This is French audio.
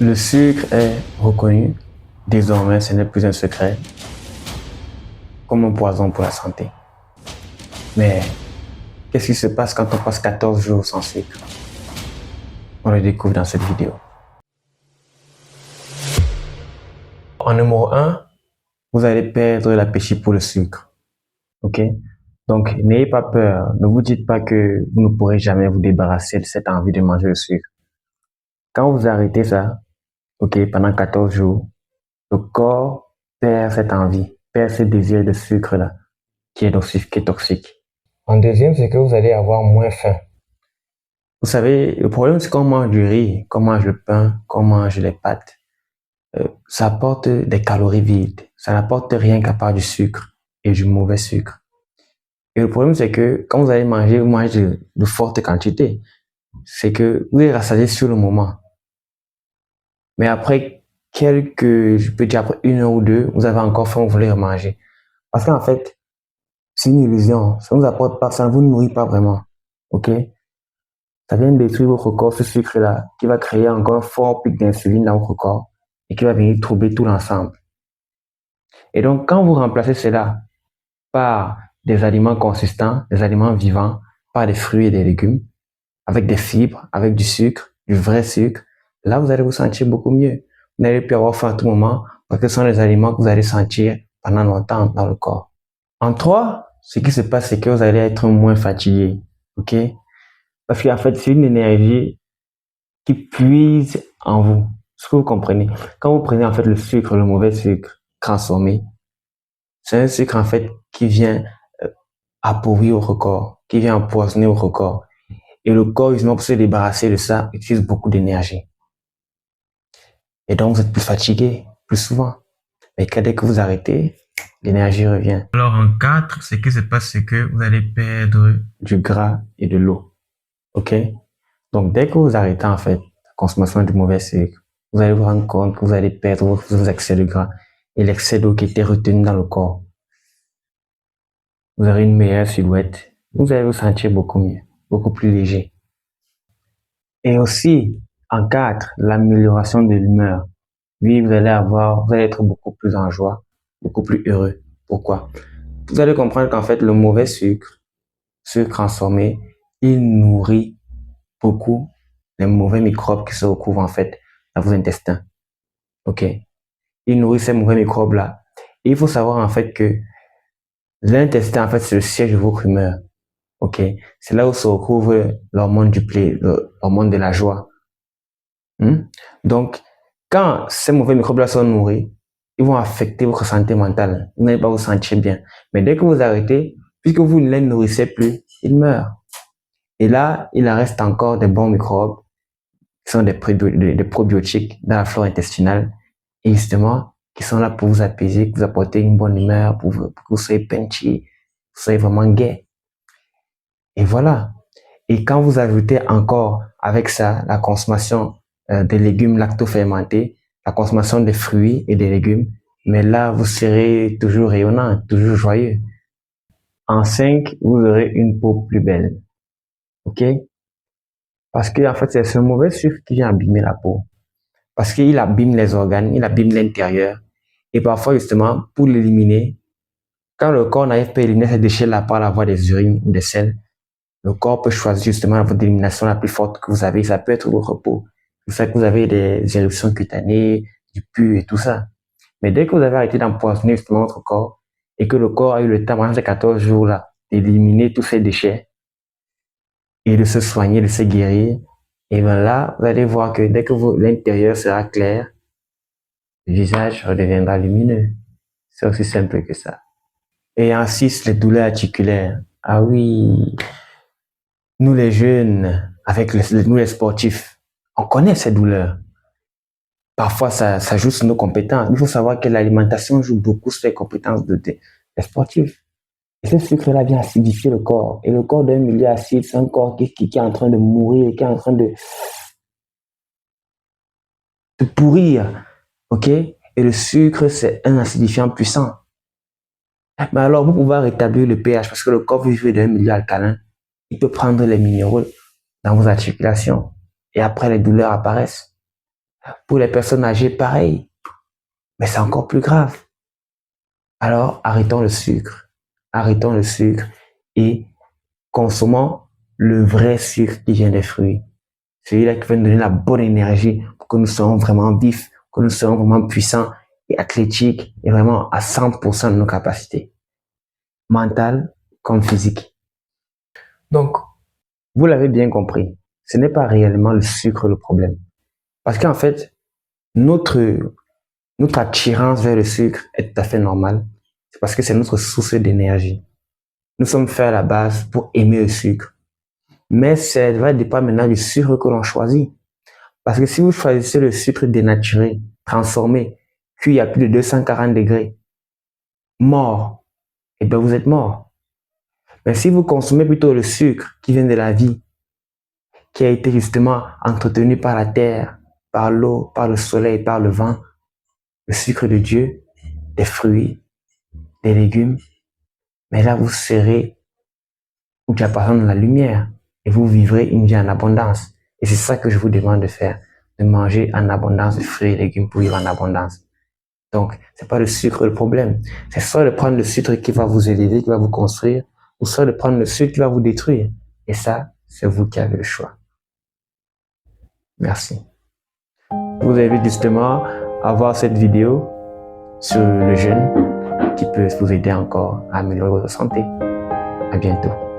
Le sucre est reconnu, désormais ce n'est plus un secret, comme un poison pour la santé. Mais qu'est-ce qui se passe quand on passe 14 jours sans sucre? On le découvre dans cette vidéo. En numéro 1, vous allez perdre l'appétit pour le sucre. Ok? Donc, n'ayez pas peur. Ne vous dites pas que vous ne pourrez jamais vous débarrasser de cette envie de manger le sucre. Quand vous arrêtez ça, ok, pendant 14 jours, le corps perd cette envie, perd ce désir de sucre-là, qui est nocif, qui est toxique. En deuxième, c'est que vous allez avoir moins faim. Vous savez, le problème, c'est qu'on mange du riz, qu'on mange le pain, qu'on mange les pâtes. Ça apporte des calories vides. Ça n'apporte rien qu'à part du sucre et du mauvais sucre. Et le problème, c'est que quand vous allez manger, vous mangez de fortes quantités. C'est que vous êtes rassasié sur le moment. Mais après je peux dire après 1 heure ou 2, vous avez encore faim, vous voulez remanger. Parce qu'en fait, c'est une illusion. Ça ne vous apporte pas, ça ne vous nourrit pas vraiment. Ok? Ça vient détruire votre corps, ce sucre-là, qui va créer encore un fort pic d'insuline dans votre corps et qui va venir troubler tout l'ensemble. Et donc, quand vous remplacez cela par des aliments consistants, des aliments vivants, par des fruits et des légumes, avec des fibres, avec du sucre, du vrai sucre, là, vous allez vous sentir beaucoup mieux. Vous n'allez plus avoir faim à tout moment parce que ce sont les aliments que vous allez sentir pendant longtemps dans le corps. En 3, ce qui se passe, c'est que vous allez être moins fatigué. Ok? Parce qu'en fait, c'est une énergie qui puise en vous. Ce que vous comprenez. Quand vous prenez en fait le sucre, le mauvais sucre transformé, c'est un sucre en fait qui vient appauvrir votre corps, qui vient empoisonner votre corps. Et le corps, justement, pour se débarrasser de ça, utilise beaucoup d'énergie. Et donc, vous êtes plus fatigué, plus souvent. Mais dès que vous arrêtez, l'énergie revient. Alors, en 4, ce qui se passe, c'est que vous allez perdre du gras et de l'eau. Ok? Donc, dès que vous arrêtez, en fait, la consommation du mauvais sucre, vous allez vous rendre compte que vous allez perdre vos excès de gras et l'excès d'eau qui était retenu dans le corps. Vous aurez une meilleure silhouette. Vous allez vous sentir beaucoup mieux, beaucoup plus léger. Et aussi, en 4, l'amélioration de l'humeur. Oui, vous allez être beaucoup plus en joie, beaucoup plus heureux. Pourquoi? Vous allez comprendre qu'en fait, le mauvais sucre transformé, il nourrit beaucoup les mauvais microbes qui se retrouvent en fait dans vos intestins. Ok? Il nourrit ces mauvais microbes-là. Et il faut savoir en fait que l'intestin, en fait, c'est le siège de votre humeur. Ok? C'est là où se retrouve l'hormone du l'hormone de la joie. Donc, quand ces mauvais microbes-là sont nourris, ils vont affecter votre santé mentale. Vous n'allez pas vous sentir bien. Mais dès que vous arrêtez, puisque vous ne les nourrissez plus, ils meurent. Et là, il en reste encore des bons microbes, qui sont des probiotiques dans la flore intestinale, et justement, qui sont là pour vous apaiser, pour vous apporter une bonne humeur, pour que vous soyez punchy, vous soyez vraiment gai. Et voilà. Et quand vous ajoutez encore avec ça la consommation des légumes lacto-fermentés, la consommation des fruits et des légumes, mais là, vous serez toujours rayonnant, toujours joyeux. En 5, vous aurez une peau plus belle. Ok? Parce que, en fait, c'est ce mauvais sucre qui vient abîmer la peau. Parce qu'il abîme les organes, il abîme l'intérieur. Et parfois, justement, pour l'éliminer, quand le corps n'arrive pas à éliminer ces déchets-là par la voie des urines ou des selles, le corps peut choisir justement la voie d'élimination la plus forte que vous avez. Ça peut être votre peau. Vous savez que vous avez des éruptions cutanées, du pus et tout ça. Mais dès que vous avez arrêté d'empoisonner justement votre corps et que le corps a eu le temps pendant ces 14 jours-là d'éliminer tous ces déchets et de se soigner, de se guérir, et bien là, vous allez voir que dès que l'intérieur sera clair, le visage redeviendra lumineux. C'est aussi simple que ça. Et en 6, les douleurs articulaires. Ah oui, nous les jeunes, nous les sportifs, on connaît ces douleurs. Parfois, ça joue sur nos compétences. Il faut savoir que l'alimentation joue beaucoup sur les compétences des sportifs. Et ce sucre-là vient acidifier le corps. Et le corps d'un milieu acide, c'est un corps qui est en train de mourir, qui est en train de pourrir. Ok? Et le sucre, c'est un acidifiant puissant. Mais alors, pour pouvoir rétablir le pH, parce que le corps vit d'un milieu alcalin, il peut prendre les minéraux dans vos articulations. Et après, les douleurs apparaissent. Pour les personnes âgées, pareil. Mais c'est encore plus grave. Alors, arrêtons le sucre. Arrêtons le sucre et consommons le vrai sucre qui vient des fruits. Celui-là qui va nous donner la bonne énergie pour que nous soyons vraiment vifs, que nous soyons vraiment puissants et athlétiques et vraiment à 100% de nos capacités, mentales comme physiques. Donc, vous l'avez bien compris, ce n'est pas réellement le sucre le problème. Parce qu'en fait, notre attirance vers le sucre est tout à fait normale. C'est parce que c'est notre source d'énergie. Nous sommes faits à la base pour aimer le sucre. Mais ça va dépendre maintenant du sucre que l'on choisit. Parce que si vous choisissez le sucre dénaturé, transformé, cuit à plus de 240 degrés, mort, eh bien vous êtes mort. Mais si vous consommez plutôt le sucre qui vient de la vie, qui a été justement entretenu par la terre, par l'eau, par le soleil, par le vent, le sucre de Dieu, des fruits, des légumes, mais là vous serez ou tu appartiens dans la lumière et vous vivrez une vie en abondance. Et c'est ça que je vous demande de faire, de manger en abondance de fruits et légumes pour vivre en abondance. Donc, c'est pas le sucre le problème. C'est soit de prendre le sucre qui va vous élever, qui va vous construire, ou soit de prendre le sucre qui va vous détruire. Et ça, c'est vous qui avez le choix. Merci. Je vous invite justement à voir cette vidéo sur le jeûne qui peut vous aider encore à améliorer votre santé. À bientôt.